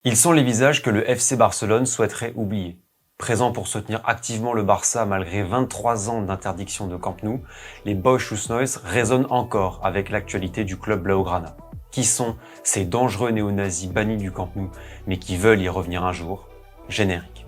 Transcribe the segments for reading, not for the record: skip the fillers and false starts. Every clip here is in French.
Ils sont les visages que le FC Barcelone souhaiterait oublier. Présents pour soutenir activement le Barça malgré 23 ans d'interdiction de Camp Nou, les Boix-Noise résonnent encore avec l'actualité du club blaugrana. Qui sont ces dangereux néo-nazis bannis du Camp Nou, mais qui veulent y revenir un jour? Générique.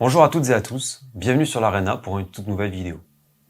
Bonjour à toutes et à tous, bienvenue sur l'Arena pour une toute nouvelle vidéo.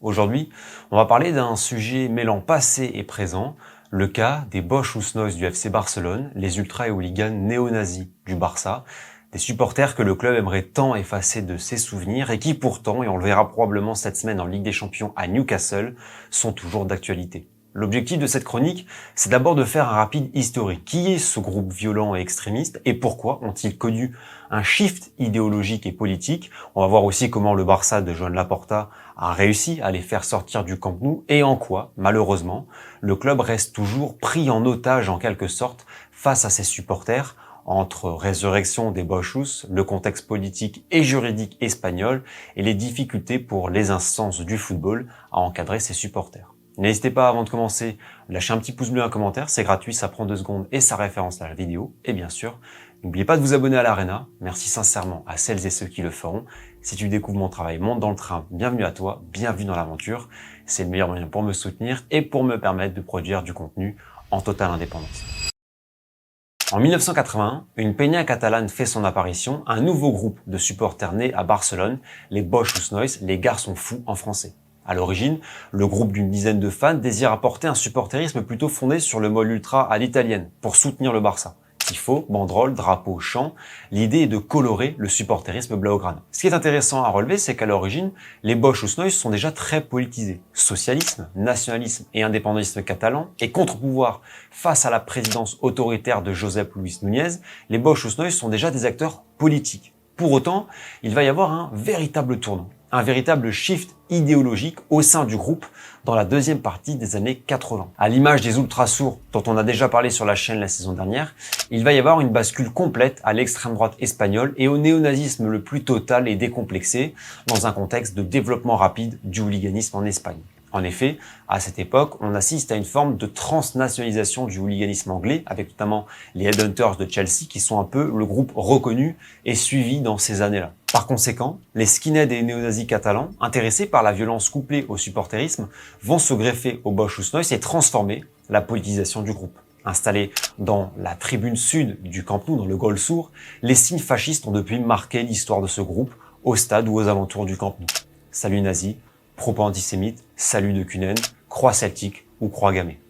Aujourd'hui, on va parler d'un sujet mêlant passé et présent, le cas des Boix-Noise du FC Barcelone, les ultras et hooligans néo-nazis du Barça, des supporters que le club aimerait tant effacer de ses souvenirs et qui pourtant, et on le verra probablement cette semaine en Ligue des Champions à Newcastle, sont toujours d'actualité. L'objectif de cette chronique, c'est d'abord de faire un rapide historique. Qui est ce groupe violent et extrémiste et pourquoi ont-ils connu un shift idéologique et politique? On va voir aussi comment le Barça de Joan Laporta a réussi à les faire sortir du Camp Nou et en quoi, malheureusement, le club reste toujours pris en otage en quelque sorte face à ses supporters entre résurrection des Boixos, le contexte politique et juridique espagnol et les difficultés pour les instances du football à encadrer ses supporters. N'hésitez pas avant de commencer, lâcher un petit pouce bleu, un commentaire, c'est gratuit, ça prend 2 secondes et ça référence à la vidéo. Et bien sûr, n'oubliez pas de vous abonner à l'Arena, merci sincèrement à celles et ceux qui le feront. Si tu découvres mon travail, monte dans le train, bienvenue à toi, bienvenue dans l'aventure. C'est le meilleur moyen pour me soutenir et pour me permettre de produire du contenu en totale indépendance. En 1981, une peña catalane fait son apparition, un nouveau groupe de supporters nés à Barcelone, les Boix-Noise, les garçons fous en français. À l'origine, le groupe d'une dizaine de fans désire apporter un supporterisme plutôt fondé sur le mode ultra à l'italienne, pour soutenir le Barça. Tifo, banderole, drapeau, chant, l'idée est de colorer le supporterisme blaugrana. Ce qui est intéressant à relever, c'est qu'à l'origine, les Boix-Noise sont déjà très politisés. Socialisme, nationalisme et indépendantisme catalan et contre-pouvoir face à la présidence autoritaire de Josep Luis Núñez, les Boix-Noise sont déjà des acteurs politiques. Pour autant, il va y avoir un véritable tournant, un véritable shift idéologique au sein du groupe dans la deuxième partie des années 80. À l'image des ultras sourds dont on a déjà parlé sur la chaîne la saison dernière, il va y avoir une bascule complète à l'extrême droite espagnole et au néonazisme le plus total et décomplexé dans un contexte de développement rapide du hooliganisme en Espagne. En effet, à cette époque, on assiste à une forme de transnationalisation du hooliganisme anglais, avec notamment les Headhunters de Chelsea, qui sont un peu le groupe reconnu et suivi dans ces années-là. Par conséquent, les skinheads et néo-nazis catalans, intéressés par la violence couplée au supporterisme, vont se greffer aux Boix-Noise et transformer la politisation du groupe. Installés dans la tribune sud du Camp Nou, dans le Gol Sur, les signes fascistes ont depuis marqué l'histoire de ce groupe, au stade ou aux alentours du Camp Nou. Salut nazis, propos antisémites, salut de Cunen, croix celtique ou croix gammée.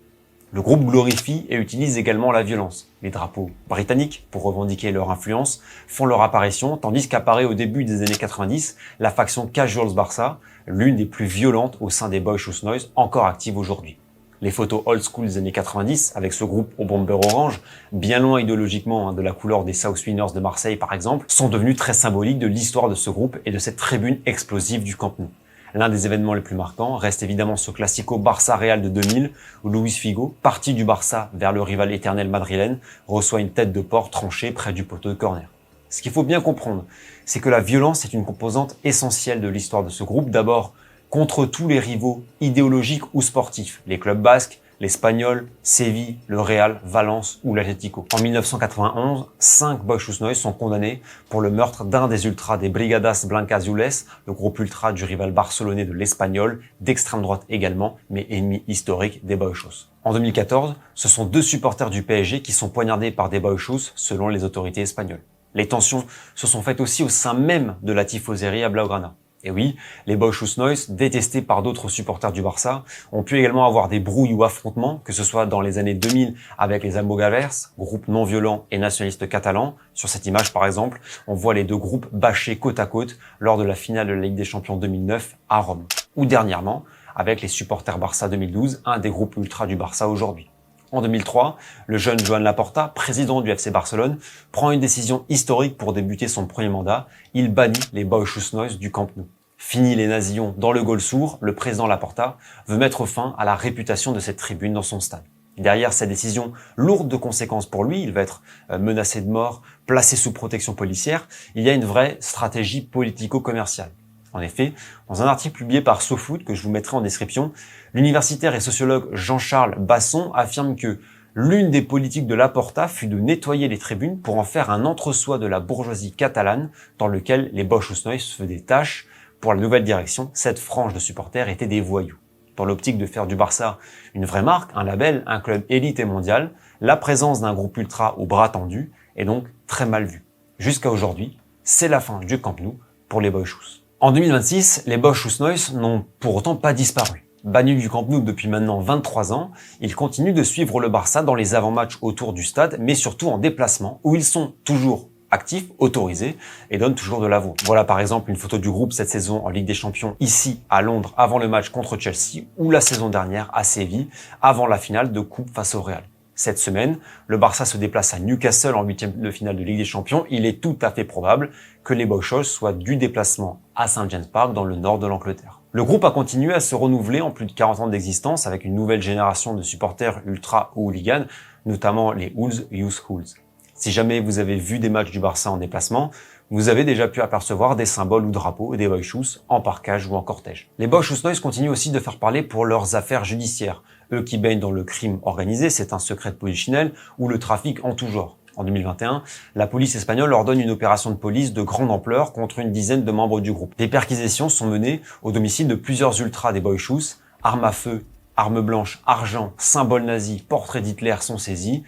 Le groupe glorifie et utilise également la violence. Les drapeaux britanniques, pour revendiquer leur influence, font leur apparition, tandis qu'apparaît au début des années 90 la faction Casuals Barça, l'une des plus violentes au sein des Boix-Noise, encore active aujourd'hui. Les photos old school des années 90, avec ce groupe au bomber orange, bien loin idéologiquement de la couleur des South Winners de Marseille par exemple, sont devenues très symboliques de l'histoire de ce groupe et de cette tribune explosive du Camp Nou. L'un des événements les plus marquants reste évidemment ce classico Barça-Real de 2000, où Luis Figo, parti du Barça vers le rival éternel madrilène, reçoit une tête de porc tranchée près du poteau de corner. Ce qu'il faut bien comprendre, c'est que la violence est une composante essentielle de l'histoire de ce groupe, d'abord contre tous les rivaux idéologiques ou sportifs, les clubs basques, l'Espagnol, Séville, le Real, Valence ou l'Atlético. En 1991, 5 Boix-Noise sont condamnés pour le meurtre d'un des ultras des Brigadas Blancazules, le groupe ultra du rival barcelonais de l'Espagnol, d'extrême droite également, mais ennemi historique des Boixos. En 2014, ce sont 2 supporters du PSG qui sont poignardés par des Boixos selon les autorités espagnoles. Les tensions se sont faites aussi au sein même de la tifoserie à Blaugrana. Et oui, les Boix-Noise, détestés par d'autres supporters du Barça, ont pu également avoir des brouilles ou affrontements, que ce soit dans les années 2000 avec les Almogavers, groupe non violent et nationaliste catalan. Sur cette image, par exemple, on voit les 2 groupes bâchés côte à côte lors de la finale de la Ligue des Champions 2009 à Rome. Ou dernièrement, avec les supporters Barça 2012, un des groupes ultra du Barça aujourd'hui. En 2003, le jeune Joan Laporta, président du FC Barcelone, prend une décision historique pour débuter son premier mandat. Il bannit les Boix-Noise du Camp Nou. Fini les nazillons dans le Gol Sur, le président Laporta veut mettre fin à la réputation de cette tribune dans son stade. Derrière cette décision lourde de conséquences pour lui, il va être menacé de mort, placé sous protection policière, il y a une vraie stratégie politico-commerciale. En effet, dans un article publié par SoFoot, que je vous mettrai en description, l'universitaire et sociologue Jean-Charles Basson affirme que l'une des politiques de Laporta fut de nettoyer les tribunes pour en faire un entre-soi de la bourgeoisie catalane dans lequel les Bosch Usnois faisaient des tâches. Pour la nouvelle direction, cette frange de supporters était des voyous. Dans l'optique de faire du Barça une vraie marque, un label, un club élite et mondial, la présence d'un groupe ultra au bras tendu est donc très mal vue. Jusqu'à aujourd'hui, c'est la fin du Camp Nou pour les Boixous. En 2026, les Bosch Usnois n'ont pour autant pas disparu. Bannis du Camp Nou depuis maintenant 23 ans, ils continuent de suivre le Barça dans les avant-matchs autour du stade, mais surtout en déplacement, où ils sont toujours actifs, autorisés, et donnent toujours de l'avant. Voilà par exemple une photo du groupe cette saison en Ligue des Champions, ici à Londres, avant le match contre Chelsea, ou la saison dernière à Séville, avant la finale de coupe face au Real. Cette semaine, le Barça se déplace à Newcastle en huitième de finale de Ligue des Champions. Il est tout à fait probable que les Boixous soient du déplacement à St James Park dans le nord de l'Angleterre. Le groupe a continué à se renouveler en plus de 40 ans d'existence avec une nouvelle génération de supporters ultra ou hooligans, notamment les Wolves Youth Hools. Si jamais vous avez vu des matchs du Barça en déplacement, vous avez déjà pu apercevoir des symboles ou drapeaux des Boixous en parkage ou en cortège. Les Bosch Usnois continuent aussi de faire parler pour leurs affaires judiciaires. Eux qui baignent dans le crime organisé, c'est un secret de polichinelle, ou le trafic en tout genre. En 2021, la police espagnole ordonne une opération de police de grande ampleur contre une dizaine de membres du groupe. Des perquisitions sont menées au domicile de plusieurs ultras des Boixous. Armes à feu, armes blanches, argent, symboles nazis, portraits d'Hitler sont saisis.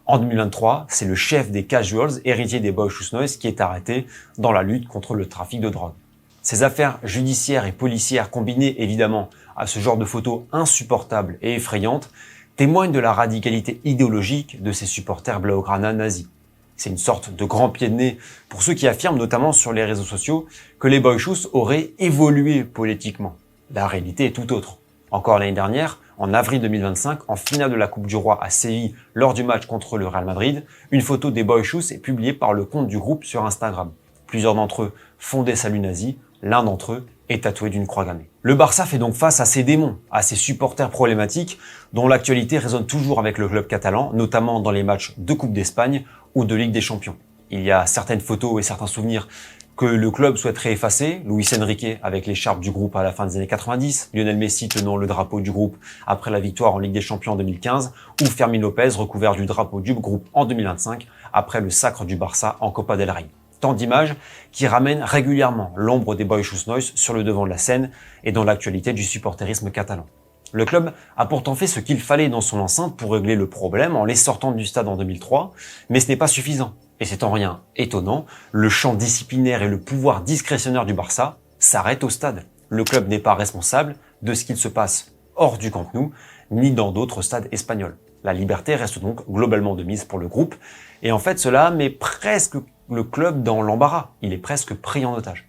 En 2023, c'est le chef des Casuals, héritier des Bosch Usnois, qui est arrêté dans la lutte contre le trafic de drogue. Ces affaires judiciaires et policières combinées évidemment à ce genre de photos insupportables et effrayantes témoignent de la radicalité idéologique de ces supporters blaugrana nazis. C'est une sorte de grand pied de nez pour ceux qui affirment notamment sur les réseaux sociaux que les Boixous auraient évolué politiquement. La réalité est tout autre. Encore l'année dernière, en avril 2025, en finale de la Coupe du Roi à Séville, lors du match contre le Real Madrid, une photo des Boixous est publiée par le compte du groupe sur Instagram. Plusieurs d'entre eux font des saluts nazis, l'un d'entre eux est tatoué d'une croix gammée. Le Barça fait donc face à ces démons, à ces supporters problématiques dont l'actualité résonne toujours avec le club catalan, notamment dans les matchs de Coupe d'Espagne ou de Ligue des Champions. Il y a certaines photos et certains souvenirs que le club souhaiterait effacer. Luis Enrique avec l'écharpe du groupe à la fin des années 90, Lionel Messi tenant le drapeau du groupe après la victoire en Ligue des Champions en 2015, ou Fermín López recouvert du drapeau du groupe en 2025 après le sacre du Barça en Copa del Rey. Tant d'images qui ramènent régulièrement l'ombre des Bosch Usnois sur le devant de la scène et dans l'actualité du supporterisme catalan. Le club a pourtant fait ce qu'il fallait dans son enceinte pour régler le problème en les sortant du stade en 2003, mais ce n'est pas suffisant. Et c'est en rien étonnant, le champ disciplinaire et le pouvoir discrétionnaire du Barça s'arrêtent au stade. Le club n'est pas responsable de ce qu'il se passe hors du Camp Nou, ni dans d'autres stades espagnols. La liberté reste donc globalement de mise pour le groupe, et en fait cela met presque le club dans l'embarras. Il est presque pris en otage.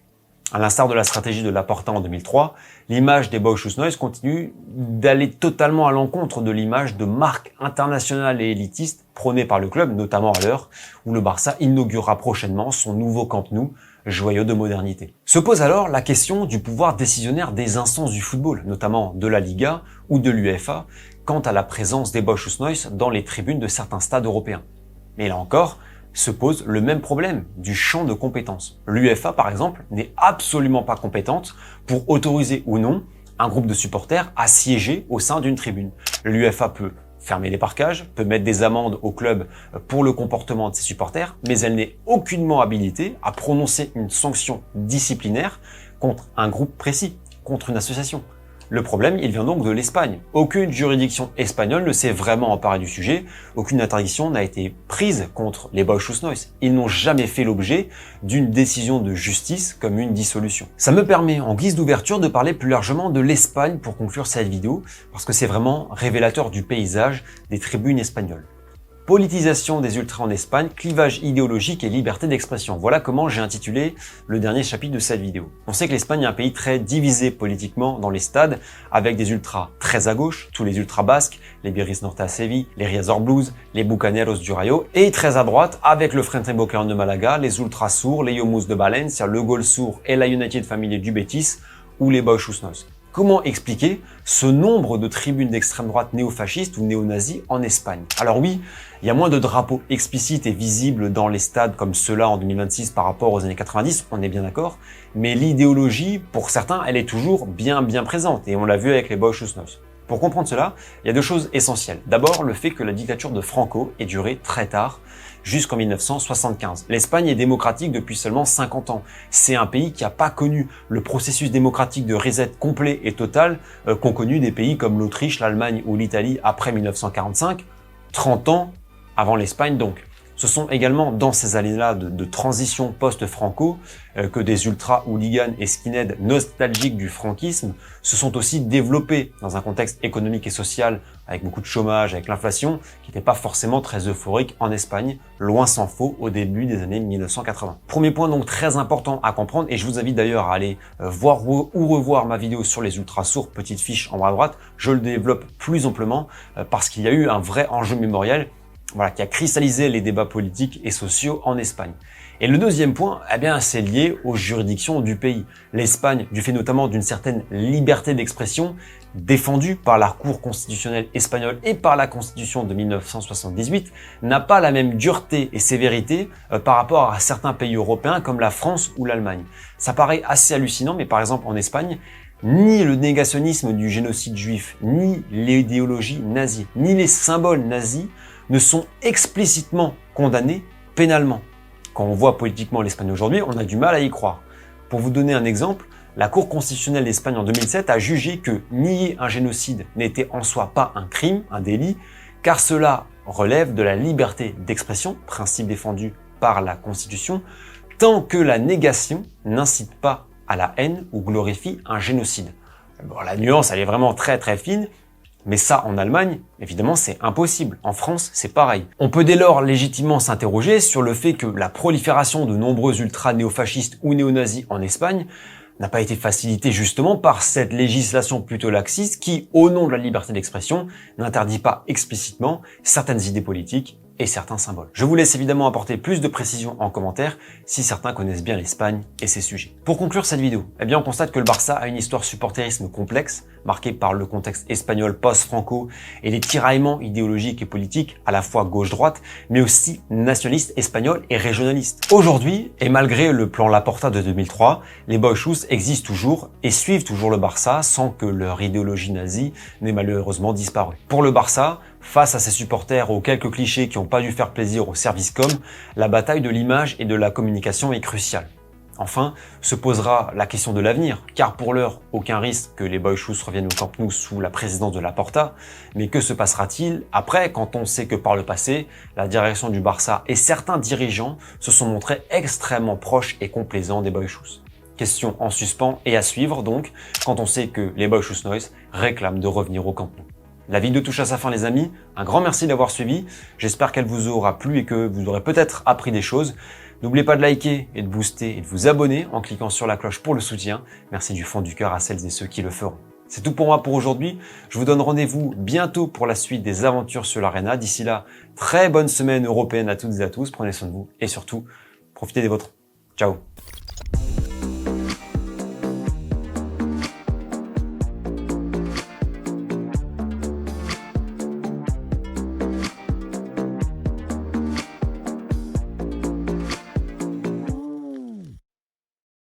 À l'instar de la stratégie de Laporta en 2003, l'image des Bosch Usnois continue d'aller totalement à l'encontre de l'image de marque internationale et élitiste prônée par le club, notamment à l'heure où le Barça inaugurera prochainement son nouveau Camp Nou, joyau de modernité. Se pose alors la question du pouvoir décisionnaire des instances du football, notamment de la Liga ou de l'UEFA, quant à la présence des Bosch Usnois dans les tribunes de certains stades européens. Mais là encore, se pose le même problème du champ de compétences. L'UEFA, par exemple, n'est absolument pas compétente pour autoriser ou non un groupe de supporters à siéger au sein d'une tribune. L'UEFA peut fermer les parkages, peut mettre des amendes au club pour le comportement de ses supporters, mais elle n'est aucunement habilitée à prononcer une sanction disciplinaire contre un groupe précis, contre une association. Le problème, il vient donc de l'Espagne. Aucune juridiction espagnole ne s'est vraiment emparée du sujet, aucune interdiction n'a été prise contre les Bosch Usnois. Ils n'ont jamais fait l'objet d'une décision de justice comme une dissolution. Ça me permet, en guise d'ouverture, de parler plus largement de l'Espagne pour conclure cette vidéo, parce que c'est vraiment révélateur du paysage des tribunes espagnoles. Politisation des ultras en Espagne, clivage idéologique et liberté d'expression. Voilà comment j'ai intitulé le dernier chapitre de cette vidéo. On sait que l'Espagne est un pays très divisé politiquement dans les stades, avec des ultras très à gauche, tous les ultras basques, les Birris Norte à Séville, les Riazor Blues, les Bucaneros du Rayo, et très à droite avec le Frente Boquerón de Malaga, les ultras sourds, les Yomus de Valencia, le Gol sourd et la United Family du Betis, ou les Bosch Usnois. Comment expliquer ce nombre de tribunes d'extrême droite néofascistes ou néo-nazis en Espagne? Alors oui, il y a moins de drapeaux explicites et visibles dans les stades comme ceux-là en 2026 par rapport aux années 90, on est bien d'accord, mais l'idéologie, pour certains, elle est toujours bien présente, et on l'a vu avec les Bosch-Usnos. Pour comprendre cela, il y a deux choses essentielles. D'abord, le fait que la dictature de Franco ait duré très tard, jusqu'en 1975. L'Espagne est démocratique depuis seulement 50 ans. C'est un pays qui n'a pas connu le processus démocratique de reset complet et total qu'ont connu des pays comme l'Autriche, l'Allemagne ou l'Italie après 1945, 30 ans avant l'Espagne donc. Ce sont également dans ces années-là de transition post-Franco que des ultra-hooligans et skinheads nostalgiques du franquisme se sont aussi développés dans un contexte économique et social avec beaucoup de chômage, avec l'inflation, qui n'était pas forcément très euphorique en Espagne, loin s'en faut, au début des années 1980. Premier point donc très important à comprendre, et je vous invite d'ailleurs à aller voir ou revoir ma vidéo sur les ultra-sourds, petite fiche en bas à droite, je le développe plus amplement parce qu'il y a eu un vrai enjeu mémoriel qui a cristallisé les débats politiques et sociaux en Espagne. Et le deuxième point, eh bien, c'est lié aux juridictions du pays. L'Espagne, du fait notamment d'une certaine liberté d'expression défendue par la Cour constitutionnelle espagnole et par la Constitution de 1978, n'a pas la même dureté et sévérité par rapport à certains pays européens comme la France ou l'Allemagne. Ça paraît assez hallucinant, mais par exemple en Espagne, ni le négationnisme du génocide juif, ni l'idéologie nazie, ni les symboles nazis ne sont explicitement condamnés pénalement. Quand on voit politiquement l'Espagne aujourd'hui, on a du mal à y croire. Pour vous donner un exemple, la Cour constitutionnelle d'Espagne en 2007 a jugé que nier un génocide n'était en soi pas un crime, un délit, car cela relève de la liberté d'expression, principe défendu par la Constitution, tant que la négation n'incite pas à la haine ou glorifie un génocide. Bon, la nuance, elle est vraiment très fine, mais ça, en Allemagne, évidemment, c'est impossible. En France, c'est pareil. On peut dès lors légitimement s'interroger sur le fait que la prolifération de nombreux ultra-néofascistes ou néo-nazis en Espagne n'a pas été facilitée justement par cette législation plutôt laxiste qui, au nom de la liberté d'expression, n'interdit pas explicitement certaines idées politiques et certains symboles. Je vous laisse évidemment apporter plus de précisions en commentaire si certains connaissent bien l'Espagne et ses sujets. Pour conclure cette vidéo, eh bien on constate que le Barça a une histoire supporterisme complexe, marquée par le contexte espagnol post-Franco et les tiraillements idéologiques et politiques à la fois gauche-droite, mais aussi nationalistes espagnols et régionalistes. Aujourd'hui, et malgré le plan Laporta de 2003, les Boixous existent toujours et suivent toujours le Barça sans que leur idéologie nazie n'ait malheureusement disparu. Pour le Barça, face à ses supporters aux quelques clichés qui n'ont pas dû faire plaisir au service com, la bataille de l'image et de la communication est cruciale. Enfin, se posera la question de l'avenir, car pour l'heure, aucun risque que les Boixous reviennent au Camp Nou sous la présidence de Laporta, mais que se passera-t-il après quand on sait que par le passé, la direction du Barça et certains dirigeants se sont montrés extrêmement proches et complaisants des Boixous? Question en suspens et à suivre donc, quand on sait que les Boixousnois réclament de revenir au Camp Nou. La vidéo touche à sa fin les amis, un grand merci d'avoir suivi, j'espère qu'elle vous aura plu et que vous aurez peut-être appris des choses. N'oubliez pas de liker et de booster et de vous abonner en cliquant sur la cloche pour le soutien. Merci du fond du cœur à celles et ceux qui le feront. C'est tout pour moi pour aujourd'hui, je vous donne rendez-vous bientôt pour la suite des aventures sur l'Arena. D'ici là, très bonne semaine européenne à toutes et à tous, prenez soin de vous et surtout, profitez des vôtres. Ciao.